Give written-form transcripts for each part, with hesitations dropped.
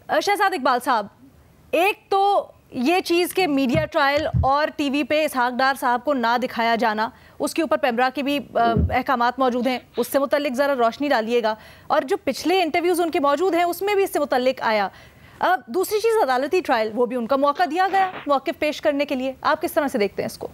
शहजाद इकबाल साहब, एक तो ये चीज़ के मीडिया ट्रायल और टीवी पे इसहाक डार साहब को ना दिखाया जाना, उसके ऊपर पेमरा के भी अहकामात मौजूद हैं, उससे मुतल्लिक ज़रा रोशनी डालिएगा। और जो पिछले इंटरव्यूज़ उनके मौजूद हैं उसमें भी इससे मुतल्लिक आया। दूसरी चीज़ अदालती ट्रायल, वो भी उनका मौका दिया गया मौक़िफ़ पेश करने के लिए। आप किस तरह से देखते हैं इसको?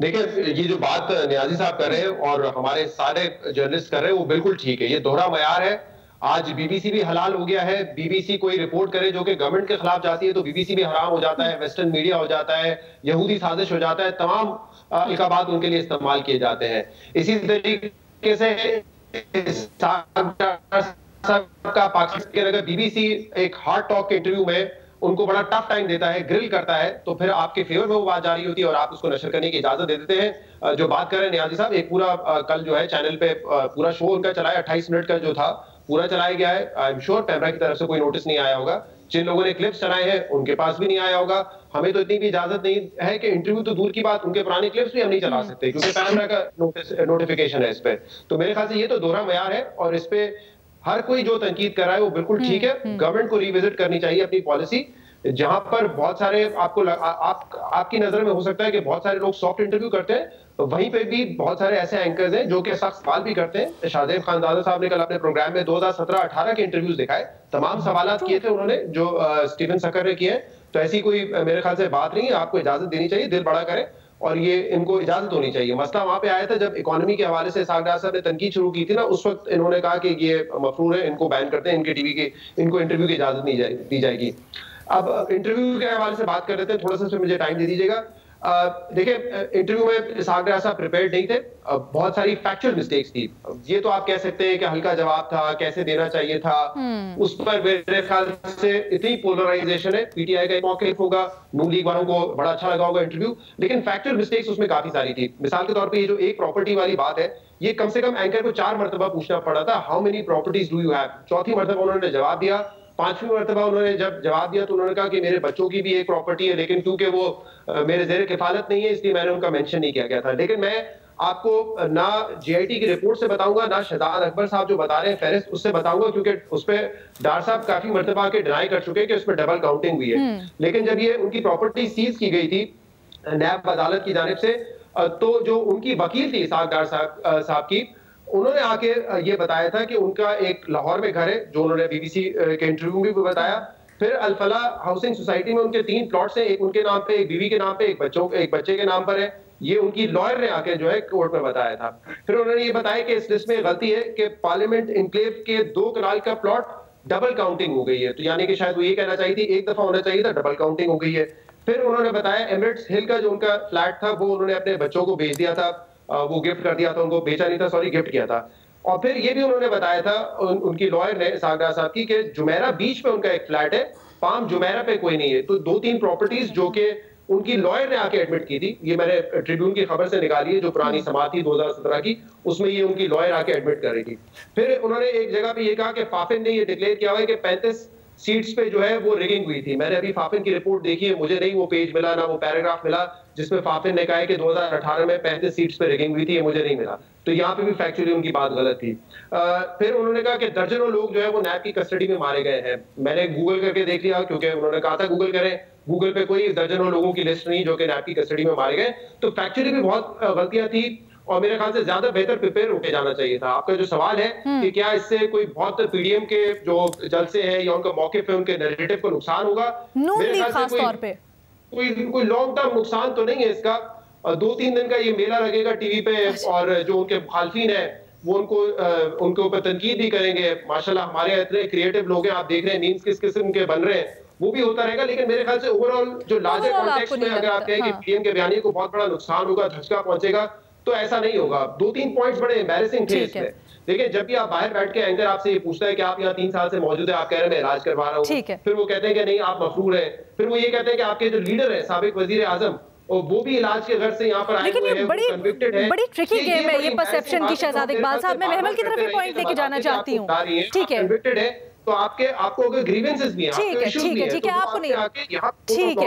देखिए, ये जो बात नियाजी साहब कर रहे हैं और हमारे सारे जर्नलिस्ट कर रहे हैं वो बिल्कुल ठीक है। ये दोहरा मयार है। आज बीबीसी भी हलाल हो गया है। बीबीसी कोई रिपोर्ट करे जो कि गवर्नमेंट के खिलाफ जाती है तो बीबीसी भी हराम हो जाता है, वेस्टर्न मीडिया हो जाता है, यहूदी साजिश हो जाता है, तमाम अल्काबात उनके लिए इस्तेमाल किए जाते हैं। इसी तरीके से का पाकिस्तान के अगर बीबीसी एक हार्ड टॉक के इंटरव्यू में उनको बड़ा टफ टाइम देता है, ग्रिल करता है, तो फिर आपके फेवर में वो बात जारी होती है और आप उसको नशर करने की इजाजत दे देते हैं। जो बात कर रहे हैं नियाजी साहब, एक पूरा कल जो है चैनल पे पूरा शो उनका चला है, 28 मिनट का जो था पूरा चलाया गया है। आई एम श्योर पेमरा की तरफ से कोई नोटिस नहीं आया होगा। जिन लोगों ने क्लिप्स चलाए हैं उनके पास भी नहीं आया होगा। हमें तो इतनी भी इजाजत नहीं है कि इंटरव्यू तो दूर की बात, उनके पुराने क्लिप्स भी हम नहीं चला सकते क्योंकि पेमरा का नोटिफिकेशन है इस पे। तो मेरे ख्याल से ये तो दोहरा मयार है और इस पे हर कोई जो तनकीद कर रहा है वो बिल्कुल ठीक है। गवर्नमेंट को रिविजिट करनी चाहिए अपनी पॉलिसी। जहां पर बहुत सारे आपकी नजर में हो सकता है कि बहुत सारे लोग सॉफ्ट इंटरव्यू करते हैं, तो वहीं पे भी बहुत सारे ऐसे एंकर्स हैं जो कि सख्त सवाल भी करते हैं। शाहजेब खानजादा साहब ने कल अपने प्रोग्राम में 2017-18 के इंटरव्यूज दिखाए, तमाम सवालात किए थे उन्होंने जो स्टीवन सकर ने किए। तो ऐसी कोई मेरे ख्याल से बात नहीं है। आपको इजाजत देनी चाहिए, दिल बड़ा करें और ये इनको इजाजत होनी चाहिए। मसला वहां पे आया था जब इकोनॉमी के हवाले से इसहाक डार साहब ने तनकीद शुरू की थी ना, उस वक्त इन्होंने कहा कि ये मफरूर है, इनको बैन करते हैं, इनके टीवी की इनको इंटरव्यू की इजाजत नहीं दी जाएगी। अब इंटरव्यू के हवाले से बात कर रहे थे, थोड़ा सा मुझे टाइम दे दीजिएगा। देखिए, इंटरव्यू में इसहाक डार साहब प्रिपेयर्ड नहीं थे, बहुत सारी फैक्चुअल मिस्टेक्स थी। ये तो आप कह सकते हैं कि हल्का जवाब था, कैसे देना चाहिए था, उस पर मेरे ख्याल से इतनी पोलराइजेशन है। पीटीआई का मौक़िफ़ होगा, नून लीग वालों को बड़ा अच्छा लगा होगा इंटरव्यू, लेकिन फैक्चुअल मिस्टेक्स उसमें काफी सारी थी। मिसाल के तौर पर ये जो एक प्रॉपर्टी वाली बात है, ये कम से कम एंकर को 4 मरतबा पूछना पड़ा था, how many properties do you have. चौथी मरतबा उन्होंने जवाब दिया। 5वीं मरतबा उन्होंने जब जवाब दिया तो उन्होंने कहा कि मेरे बच्चों की भी एक प्रॉपर्टी है, लेकिन क्योंकि वो मेरे ज़ेर किफालत नहीं है इसलिए मैंने उनका मेंशन नहीं किया गया था। लेकिन मैं आपको ना जीआईटी की रिपोर्ट से बताऊंगा, ना शहजाद अकबर साहब जो बता रहे हैं फहरिस्त उससे बताऊंगा, क्योंकि उस पर डार साहब काफी मरतबा के डिनाई कर चुके हैं कि उस पर डबल काउंटिंग हुई है। लेकिन जब ये उनकी प्रॉपर्टी सीज की गई थी नैब अदालत की जानिब से, तो जो उनकी वकील थी इसहाक डार साहब की, उन्होंने आके ये बताया था कि उनका एक लाहौर में घर है, जो उन्होंने बीबीसी के इंटरव्यू में भी बताया। फिर अल-फलाह हाउसिंग सोसाइटी में उनके 3 प्लॉट्स हैं, एक उनके नाम पे, एक बीवी के नाम पे, एक बच्चे के नाम पर है। ये उनकी लॉयर ने आके जो है कोर्ट में बताया था। फिर उन्होंने ये बताया कि इस लिस्ट में गलती है कि पार्लियामेंट इनक्लेव के 2 कनाल का प्लॉट डबल काउंटिंग हो गई है, तो यानी कि शायद वो ये कहना चाहिए थी एक दफा होना चाहिए था, डबल काउंटिंग हो गई है। फिर उन्होंने बताया एमिरेट्स हिल का जो उनका फ्लैट था वो उन्होंने अपने बच्चों को भेज दिया था, वो गिफ्ट कर दिया था उनको, बेचा नहीं था, सॉरी गिफ्ट किया था। और फिर ये भी उन्होंने बताया था उनकी लॉयर ने इसहाक डार साहब की कि जुमेरा बीच पे उनका एक फ्लैट है, पाम जुमेरा पे कोई नहीं है। तो 2-3 प्रॉपर्टीज जो कि उनकी लॉयर ने आके एडमिट की थी, ये मैंने ट्रिब्यून की खबर से निकाली है जो पुरानी समाअत थी 2017 की, उसमें ये उनकी लॉयर आके एडमिट कर रही थी। फिर उन्होंने एक जगह पे ये कहा कि फाफिन ने ये डिक्लेयर किया हुआ है कि 35 सीट्स पे जो है वो रिगिंग हुई थी। मैंने अभी फाफिन की रिपोर्ट देखी है, मुझे नहीं वो पेज मिला ना वो पैराग्राफ मिला जिसमें फाफिन ने कहा है कि 2018 में 35 सीट्स पे रिगिंग हुई थी, ये मुझे नहीं मिला। तो यहाँ पे भी फैक्चुअली उनकी बात गलत थी। फिर उन्होंने कहा कि दर्जनों लोग जो है वो नैब की कस्टडी में मारे गए हैं। मैंने गूगल करके देख लिया क्योंकि उन्होंने कहा था गूगल करें, गूगल पे कोई दर्जनों लोगों की लिस्ट नहीं जो कि नैब की कस्टडी में मारे गए। तो फैक्चुअली भी बहुत गलतियां थी और मेरे ख्याल से ज्यादा बेहतर प्रिपेयर होके जाना चाहिए था। आपका जो सवाल है कि क्या इससे कोई बहुत पीडीएम के जो जलसे हैं या उनका मौक़िफ़ है उनके नैरेटिव को नुकसान होगा, मेरे ख्याल से कोई लॉन्ग टर्म नुकसान तो नहीं है इसका। 2-3 दिन का ये मेला लगेगा टीवी पे और जो उनके मुखालफिन है वो उनके ऊपर तनकीद भी करेंगे। माशाल्लाह हमारे यहाँ इतने क्रिएटिव लोग हैं, आप देख रहे हैं मीम्स किस किस्म के बन रहे हैं, वो भी होता रहेगा। लेकिन मेरे ख्याल से ओवरऑल जो लार्जर कॉन्टेक्स्ट में अगर आप कहें कि पीएम के बयानी को बहुत बड़ा नुकसान होगा, झटका पहुंचेगा, तो ऐसा नहीं होगा। 2-3 पॉइंट्स बड़े एम्बैरेसिंग थे इसमें। देखिए, जब भी आप बाहर बैठ के एंकर आपसे ये पूछता है कि आप यहाँ 3 साल से मौजूद है, आप कह रहे हैं मैं इलाज करवा रहा हूँ, फिर वो कहते हैं कि नहीं आप मफरूर हैं, फिर वो ये कहते हैं कि आपके जो लीडर है साबिक वजीर आजम और वो भी इलाज के घर से यहाँ पर आए हुए हैं, कन्विक्टेड है। बड़ी ट्रिकी गेम है ये परसेप्शन की। शहजाद इकबाल साहब, मैं महमल की तरफ भी पॉइंट लेके जाना चाहती हूँ। ठीक है, कन्विक्टेड है तो आपको अगर ग्रीवेंसेस भी हैं, ठीक है, आपको नहीं, ठीक है।